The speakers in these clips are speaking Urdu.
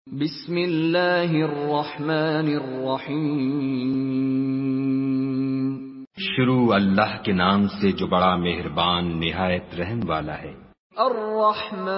بسم اللہ الرحمن الرحیم۔ شروع اللہ کے نام سے جو بڑا مہربان نہایت رحم والا ہے۔ الرحمن،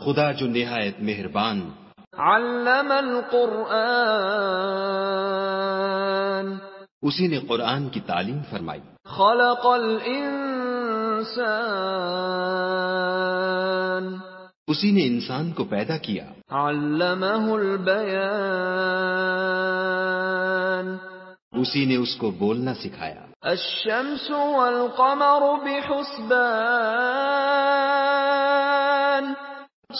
خدا جو نہایت مہربان، علم القرآن، اسی نے قرآن کی تعلیم فرمائی۔ خلق الانسان، اسی نے انسان کو پیدا کیا۔ علمہ البیان، اسی نے اس کو بولنا سکھایا۔ الشمس والقمر بحسبان،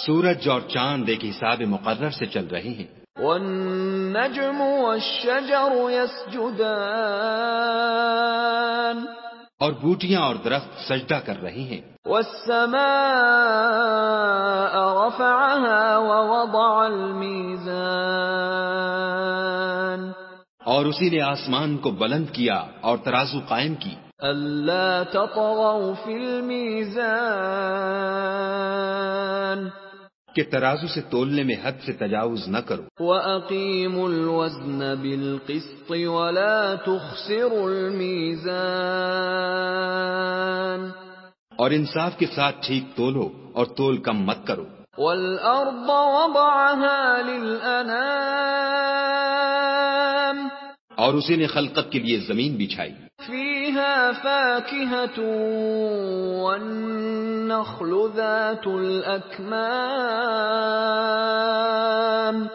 سورج اور چاند ایک حساب مقرر سے چل رہے ہیں۔ والنجم والشجر يسجدان، اور بوٹیاں اور درخت سجدہ کر رہے ہیں۔ والسماء رفعها ووضع الميزان، اور اسی نے آسمان کو بلند کیا اور ترازو قائم کی۔ ألا تطغوا في الميزان، کہ ترازو سے تولنے میں حد سے تجاوز نہ کرو۔ وَأَقِيمُوا الْوَزْنَ بِالْقِسْطِ وَلَا تُخْسِرُوا الْمِيزَانَ، اور انصاف کے ساتھ ٹھیک تولو اور تول کم مت کرو۔ وَالْأَرْضَ وَضَعَهَا لِلْأَنَامِ، اور اسی نے خلقت کے لیے زمین بچھائی۔ فِيهَا فَاكِهَةٌ وَالنَّخْلُ ذَاتُ الْأَكْمَامِ،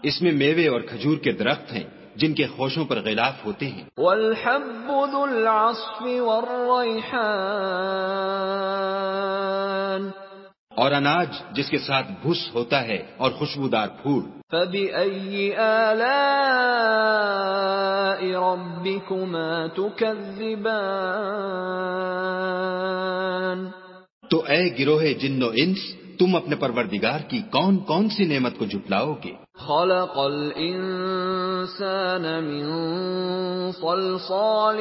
اس میں میوے اور کھجور کے درخت ہیں جن کے خوشوں پر غلاف ہوتے ہیں۔ وَالْحَبُّ ذُو الْعَصْفِ وَالرَّيْحَانِ، اور اناج جس کے ساتھ بھس ہوتا ہے اور خوشبودار پھول۔ فَبِأَيِّ آلَاءِ رَبِّكُمَا تُكَذِّبَانِ، تو اے گروہ جن و انس، تم اپنے پروردگار کی کون کون سی نعمت کو جھٹلاؤ گے؟ خَلَقَ الْإِنسَانَ مِنْ صَلْصَالٍ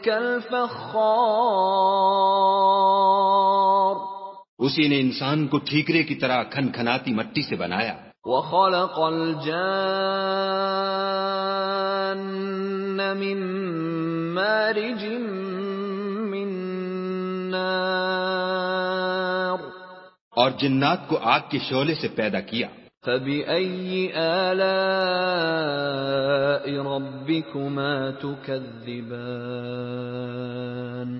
كَالْفَخَّارِ، اسی نے انسان کو ٹھیکرے کی طرح کھنکھناتی مٹی سے بنایا۔ وَخَلَقَ الْجَانَّ مِن مَّارِجٍ مِّن نَّارٍ، اور جنات کو آگ کے شعلے سے پیدا کیا۔ فَبِأَيِّ آلَاءِ رَبِّكُمَا تُكَذِّبَانِ،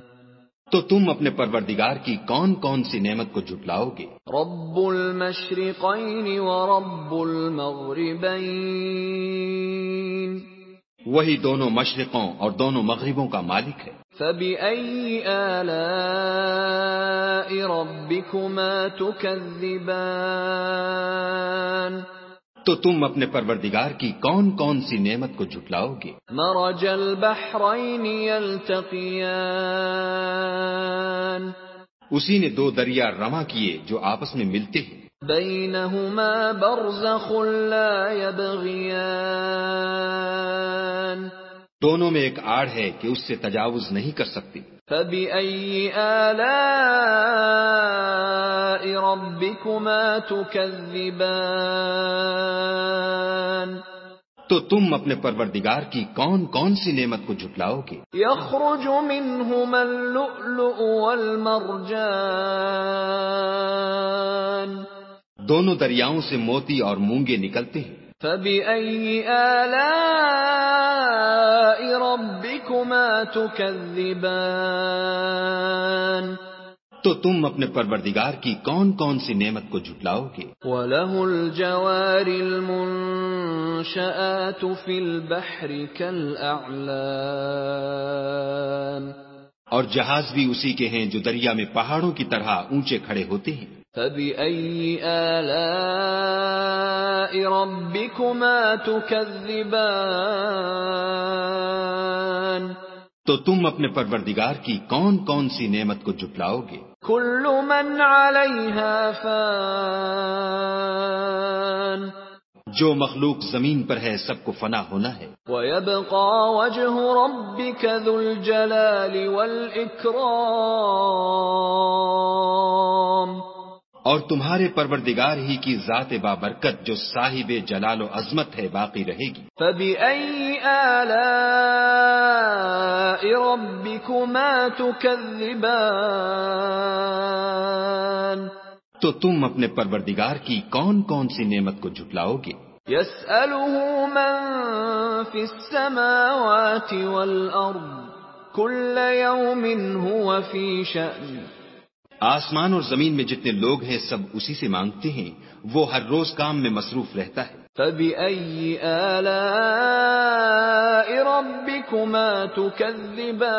تو تم اپنے پروردگار کی کون کون سی نعمت کو جھٹلاؤ گے؟ رَبُّ الْمَشْرِقَيْنِ وَرَبُّ الْمَغْرِبَيْنِ، وہی دونوں مشرقوں اور دونوں مغربوں کا مالک ہے۔ فَبِأَيِّ آلَاءِ رَبِّكُمَا تُكَذِّبَانِ، تو تم اپنے پروردگار کی کون کون سی نعمت کو جھٹلاؤ گے؟ مَرَجَ الْبَحْرَيْنِ يَلْتَقِيَانِ، اسی نے دو دریا رواں کیے جو آپس میں ملتے ہیں۔ بَيْنَهُمَا بَرْزَخٌ لَا يَبْغِيَانِ، دونوں میں ایک آڑ ہے کہ اس سے تجاوز نہیں کر سکتی۔ فَبِأَيِّ آلَاءِ رَبِّكُمَا تُكَذِّبَانِ، تو تم اپنے پروردگار کی کون کون سی نعمت کو جھٹلاؤ گے؟ يَخْرُجُ مِنْهُمَا اللُّؤْلُؤُ وَالْمَرْجَانُ، دونوں دریاؤں سے موتی اور مونگے نکلتے ہیں۔ فَبِأَيِّ آلَاءِ رَبِّكُمَا تُكَذِّبَانِ، تو تم اپنے پروردگار کی کون کون سی نعمت کو جھٹلاؤ گے؟ وَلَهُ الْجَوَارِ الْمُنشَآتُ فِي الْبَحْرِ كَالْأَعْلَامِ، اور جہاز بھی اسی کے ہیں جو دریا میں پہاڑوں کی طرح اونچے کھڑے ہوتے ہیں۔ فَبِأَيِّ آلَاءِ رَبِّكُمَا تُكَذِّبَانِ، تو تم اپنے پروردگار کی کون کون سی نعمت کو جھٹلاؤ گے؟ كُلُّ مَنْ عَلَيْهَا فَانٍ، جو مخلوق زمین پر ہے سب کو فنا ہونا ہے۔ وَيَبْقَى وَجْهُ رَبِّكَ ذُو الْجَلَالِ وَالْإِكْرَامِ، اور تمہارے پروردگار ہی کی ذات بابرکت جو صاحب جلال و عظمت ہے باقی رہے گی. فَبِأَيِّ آلَاءِ رَبِّكُمَا تُكَذِّبَانِ تو تم اپنے پروردگار کی کون کون سی نعمت کو جھٹلاؤ گے؟ يَسْأَلُهُ مَن فِي السَّمَاوَاتِ وَالْأَرْضِ كُلَّ يَوْمٍ هُوَ فِي شَأْنٍ. آسمان اور زمین میں جتنے لوگ ہیں سب اسی سے مانگتے ہیں، وہ ہر روز کام میں مصروف رہتا ہے. فَبِأَيِّ آلَاءِ رَبِّكُمَا تُكَذِّبَانِ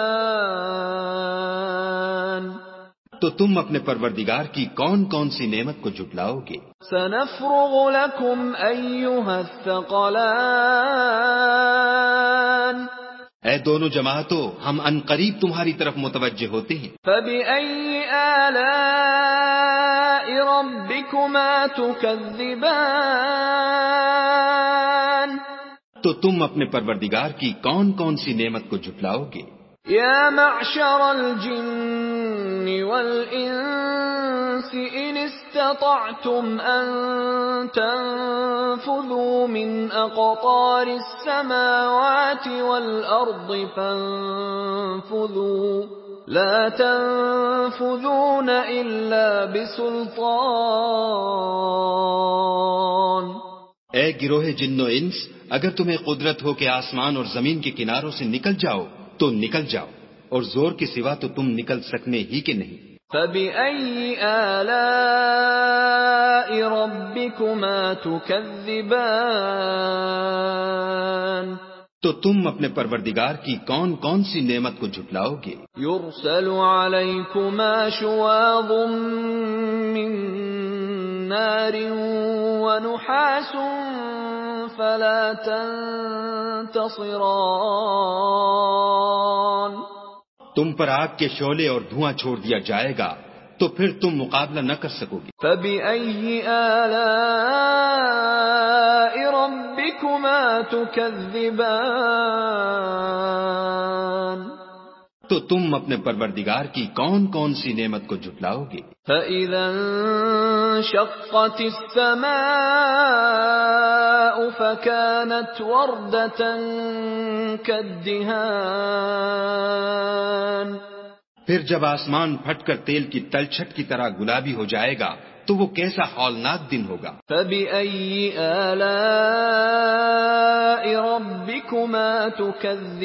تو تم اپنے پروردگار کی کون کون سی نعمت کو جھٹلاؤ گے؟ سَنَفْرُغُ لَكُمْ أَيُّهَ الثَّقَلَانِ. اے دونوں جماعتوں، ہم ان قریب تمہاری طرف متوجہ ہوتے ہیں. فَبِأَيِّ آلَاءِ رَبِّكُمَا تُكَذِّبَانِ تو تم اپنے پروردگار کی کون کون سی نعمت کو جھٹلاؤ گے؟ يَا مَعْشَرَ الْجِنِّ وَالْإِنسِ إِنِ اسْتَطَعْتُمْ أَن تَنفُذُوا مِنْ أَقْطَارِ السَّمَاوَاتِ وَالْأَرْضِ فَانفُذُوا لَا تَنفُذُونَ إِلَّا بِسُلْطَانٍ. اے گروہ جن و انس، اگر تمہیں قدرت ہو کہ آسمان اور زمین کے کناروں سے نکل جاؤ تو نکل جاؤ، اور زور کے سوا تو تم نکل سکنے ہی کے نہیں. فَبِأَيِّ آلَاءِ رَبِّكُمَا تُكَذِّبَانِ تو تم اپنے پروردگار کی کون کون سی نعمت کو جھٹلاؤ گے؟ يُرْسَلُ عَلَيْكُمَا شُوَاظٌ مِّن نَّارٍ وَنُحَاسٌ فَلَا تَنتَصِرَانِ. تم پر آگ کے شعلے اور دھواں چھوڑ دیا جائے گا تو پھر تم مقابلہ نہ کر سکو گے. فَبِأَيِّ آلَاءِ رَبِّكُمَا تُكَذِّبَانِ تو تم اپنے پروردگار کی کون کون سی نعمت کو جھٹلاؤ گے؟ فَإِذَا انشَقَّتِ السَّمَاءُ فَكَانَتْ وَرْدَةً كَالدِّهَانِ. پھر جب آسمان پھٹ کر تیل کی تلچھٹ کی طرح گلابی ہو جائے گا تو وہ کیسا ہولناک دن ہوگا. فَبِأَيِّ آلَاءِ رَبِّكُمَا تُكَذِّبَانِ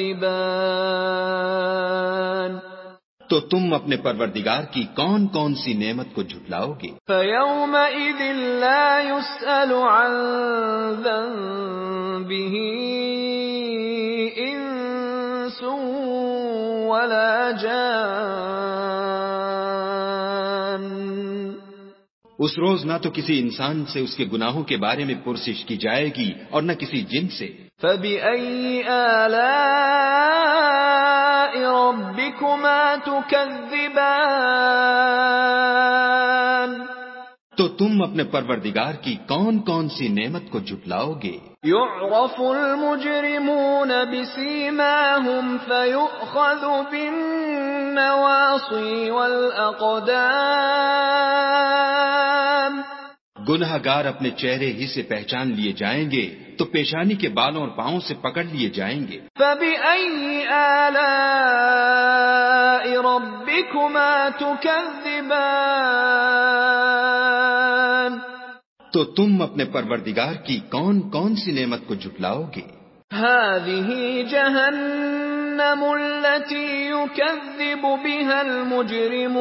تو تم اپنے پروردگار کی کون کون سی نعمت کو جھٹلاؤ گے؟ فَيَوْمَئِذٍ لَا يُسْأَلُ عَن ذَنبِهِ إِنسٌ وَلَا جَانٌّ. اس روز نہ تو کسی انسان سے اس کے گناہوں کے بارے میں پرسش کی جائے گی اور نہ کسی جن سے. فَبِأَيِّ آلَاءِ رَبِّكُمَا تُكَذِّبَانِ تو تم اپنے پروردگار کی کون کون سی نعمت کو جھٹلاؤ گے؟ يُعْرَفُ الْمُجْرِمُونَ بِسِيمَاهُمْ فَيُؤْخَذُ بِالنَّوَاصِي وَالْأَقْدَامِ. گناہ گار اپنے چہرے ہی سے پہچان لیے جائیں گے تو پیشانی کے بالوں اور پاؤں سے پکڑ لیے جائیں گے. فَبِأَيِّ آلَاءِ رَبِّكُمَا تُكَذِّبَانِ تو تم اپنے پروردگار کی کون کون سی نعمت کو جھٹلاؤ گے؟ هَذِهِ جَهَنَّمُ الَّتِي يُكَذِّبُ بِهَا الْمُجْرِمُونَ.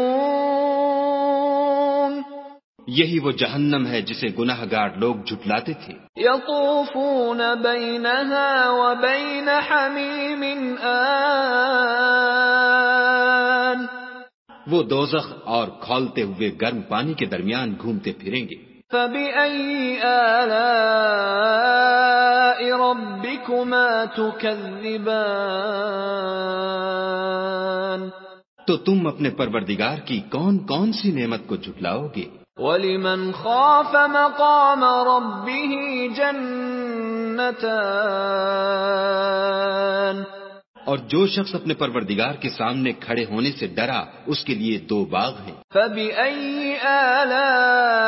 یہی وہ جہنم ہے جسے گناہ گار لوگ جھٹلاتے تھے. يَطُوفُونَ بَيْنَهَا وَبَيْنَ حَمِيمٍ آنٍ. وہ دوزخ اور کھولتے ہوئے گرم پانی کے درمیان گھومتے پھریں گے. فَبِأَيِّ آلَاءِ رَبِّكُمَا تُكَذِّبَانِ تو تم اپنے پروردگار کی کون کون سی نعمت کو جھٹلاؤ گے؟ وَلِمَنْ خَافَ مَقَامَ رَبِّهِ جَنَّتَانِ. اور جو شخص اپنے پروردگار کے سامنے کھڑے ہونے سے ڈرا اس کے لیے 2 باغ ہیں. فَبِأَيِّ آلَاءِ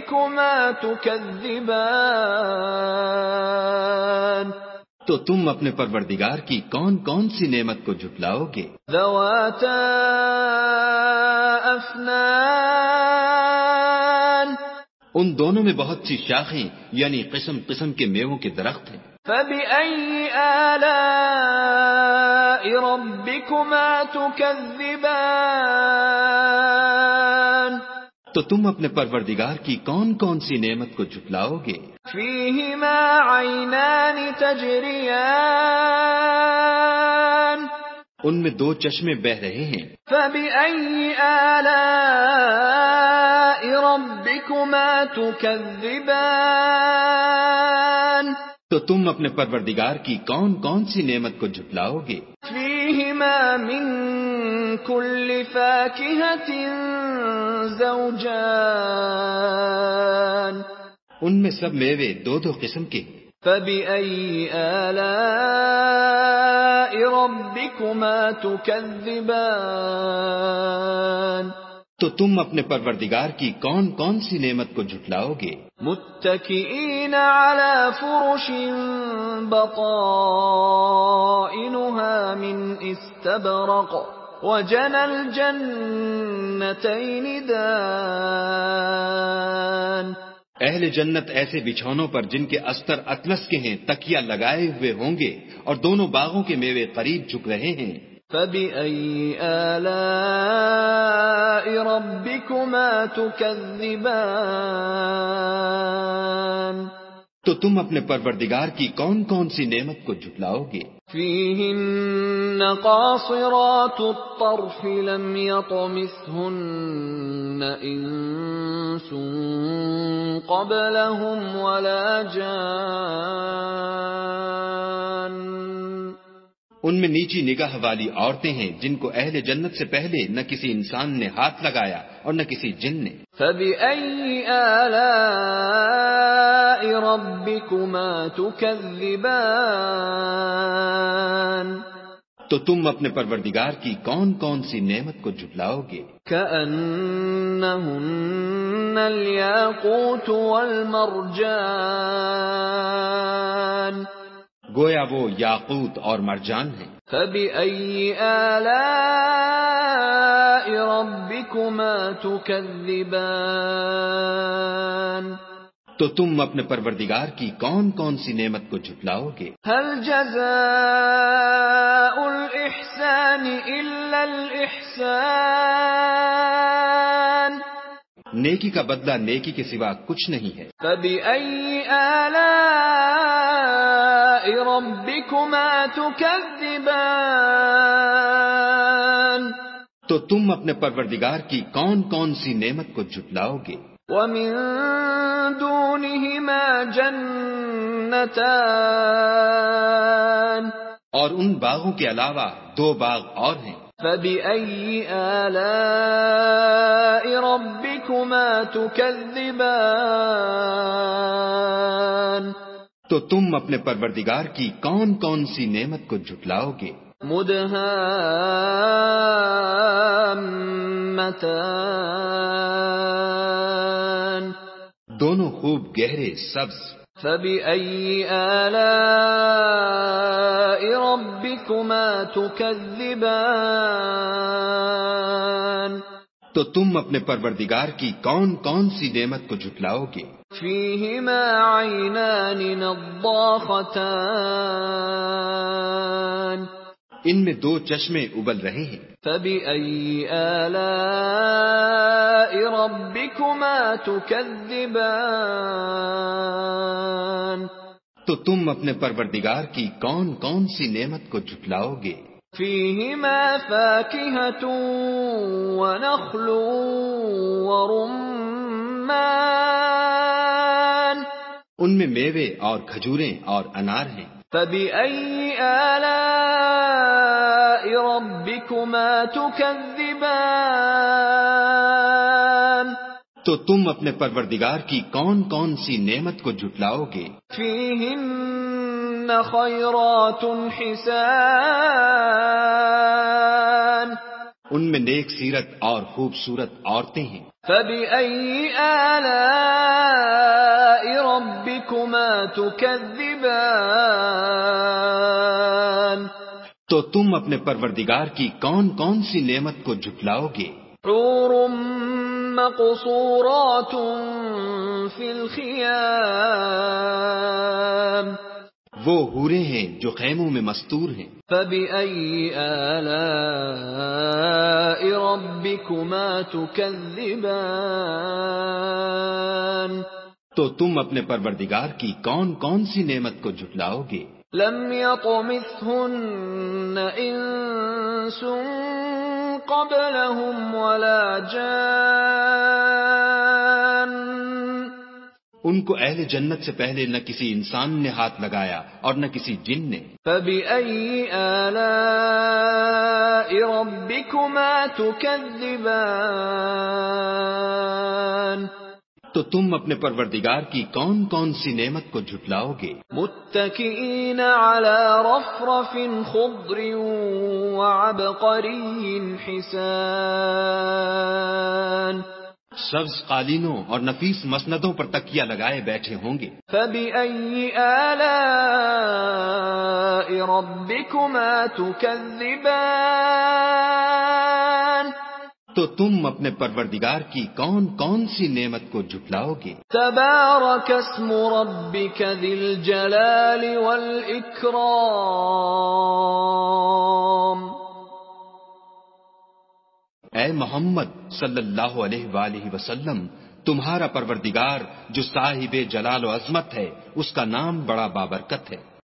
ربكما تكذبان تو تم اپنے پروردگار کی کون کون سی نعمت کو جھٹلاؤ گے؟ ذواتا افنان ان دونوں میں بہت سی شاخیں یعنی قسم قسم کے میووں کے درخت ہیں۔ فبأي آلاء ربكما تكذبان تو تم اپنے پروردگار کی کون کون سی نعمت کو جھٹلاؤ گے؟ فيهما عينان تجريان ان میں دو چشمے بہ رہے ہیں۔ فبأي آلاء ربكما تكذبان تو تم اپنے پروردگار کی کون کون سی نعمت کو جھٹلاؤ گے؟ فيهما من كل فاكهة زوجان ان میں سب میوے دو دو قسم کے ہیں۔ فبأي آلاء ربكما تكذبان تو تم اپنے پروردگار کی کون کون سی نعمت کو جھٹلاؤ گے؟ متكئين على فرش بطائنها من استبرق وجنى الجنتين دان اہل جنت ایسے بچھونوں پر جن کے استر اطلس کے ہیں تکیہ لگائے ہوئے ہوں گے اور دونوں باغوں کے میوے قریب جھک رہے ہیں۔ فبأي آلاء ربكما تكذبان تو تم اپنے پروردگار کی کون کون سی نعمت کو جھٹلاؤ گے؟ فيهن قاصرات الطرف لم يطمثهن إنس قبلهم ولا جان ان میں نیچی نگاہ والی عورتیں ہیں جن کو اہل جنت سے پہلے نہ کسی انسان نے ہاتھ لگایا اور نہ کسی جن نے۔ فبأي آلاء ربكما تكذبان تو تم اپنے پروردگار کی کون کون سی نعمت کو جھٹلاؤ گے؟ كأنهن الياقوت والمرجان گویا وہ یاقوت اور مرجان ہیں۔ فبأي آلاء ربكما تكذبان تو تم اپنے پروردگار کی کون کون سی نعمت کو جھٹلاؤ گے؟ هل جزاء الإحسان إلا الإحسان نیکی کا بدلہ نیکی کے سوا کچھ نہیں ہے۔ فبأي آلاء ربكما تكذبان تو تم اپنے پروردگار کی کون کون سی نعمت کو جھٹلاؤ گے؟ ومن دونهما جنتان اور ان باغوں کے علاوہ دو باغ اور ہیں۔ فبأي آلاء ربكما تكذبان تو تم اپنے پروردگار کی کون کون سی نعمت کو جھٹلاؤ گے؟ مدهامتان دونوں خوب گہرے سبز۔ فبأي آلاء ربكما تكذبان تو تم اپنے پروردگار کی کون کون سی نعمت کو جھٹلاؤ گے؟ فيهما عينان نضاختان ان میں دو چشمے ابل رہے ہیں۔ فبأي آلاء ربكما تكذبان تو تم اپنے پروردگار کی کون کون سی نعمت کو جھٹلاؤ گے؟ فيهما فاكهة ونخل ورمان ان میں میوے اور کھجوریں اور انار ہیں۔ فبأي آلاء ربكما تكذبان تو تم اپنے پروردگار کی کون کون سی نعمت کو جھٹلاؤ گے؟ فيهن خيرات حسان ان میں نیک سیرت اور خوبصورت عورتیں ہیں۔ فبأي آلاء ربكما تكذبان تو تم اپنے پروردگار کی کون کون سی نعمت کو جھٹلاؤ گے؟ حور مقصورات فی الخیام وہ حوریں ہیں جو خیموں میں مستور ہیں۔ فبأي آلاء ربكما تكذبان تو تم اپنے پروردگار کی کون کون سی نعمت کو جھٹلاؤ گے؟ لم يطمثهن انس قبلهم ولا جان ان کو اہل جنت سے پہلے نہ کسی انسان نے ہاتھ لگایا اور نہ کسی جن نے۔ فبأي آلاء ربكما تكذبان تو تم اپنے پروردگار کی کون کون سی نعمت کو جھٹلاؤ گے؟ متكئين على رفرف خضر وعبقري حسان سبز قالینوں اور نفیس مسندوں پر تکیہ لگائے بیٹھے ہوں گے۔ فبأي آلاء ربكما تكذبان تو تم اپنے پروردگار کی کون کون سی نعمت کو جھٹلاؤ گے؟ تبارك اسم ربك ذي الجلال والإكرام اے محمد صلی اللہ علیہ وآلہ وسلم، تمہارا پروردگار جو صاحب جلال و عظمت ہے، اس کا نام بڑا بابرکت ہے۔